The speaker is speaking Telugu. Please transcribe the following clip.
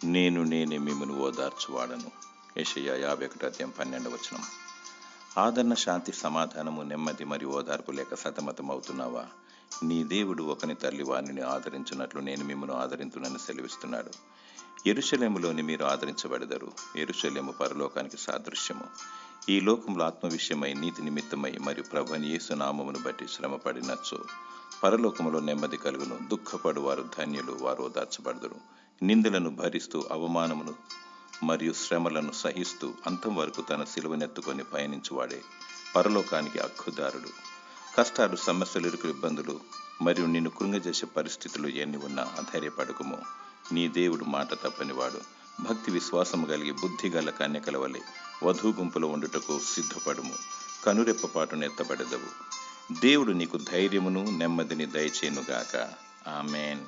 నేనే మిమ్మను ఓదార్చువాడను. యెషయా 51:12. ఆదరణ, శాంతి, సమాధానము, నెమ్మది మరియు ఓదార్పు లేక సతమతమవుతున్నావా? నీ దేవుడు ఒకని తల్లి వారిని ఆదరించినట్లు నేను మిమ్మను ఆదరించునని సెలవిస్తున్నాడు. యెరూషలేములోని మీరు ఆదరించబడెదరు. యెరూషలేము పరలోకానికి సాదృశ్యము. ఈ లోకంలో ఆత్మ విషయమై, నీతి నిమిత్తమై మరియు ప్రభువైన యేసు నామమును బట్టి శ్రమపడినచో పరలోకములో నెమ్మది కలుగును. దుఃఖపడు వారు ధన్యులు, వారు ఓదార్చబడదురు. నిందలను భరిస్తూ, అవమానమును మరియు శ్రమలను సహిస్తూ అంతం వరకు తన సిలువనెత్తుకొని పయనించువాడే పరలోకానికి హక్కుదారుడు. కష్టాలు, సమస్యలు, ఇరుకు, ఇబ్బందులు మరియు నిన్ను కృంగజేసే పరిస్థితులు ఎన్ని ఉన్నా అధైర్యపడకుము. నీ దేవుడు మాట తప్పనివాడు. భక్తి విశ్వాసము కలిగి బుద్ధి గల కన్యకల వలె వధూ గుంపులో ఉండుటకు సిద్ధపడుము. కనురెప్పపాటును ఎత్తబడెదవు. దేవుడు నీకు ధైర్యమును నెమ్మదిని దయచేయునుగాక. ఆమేన్.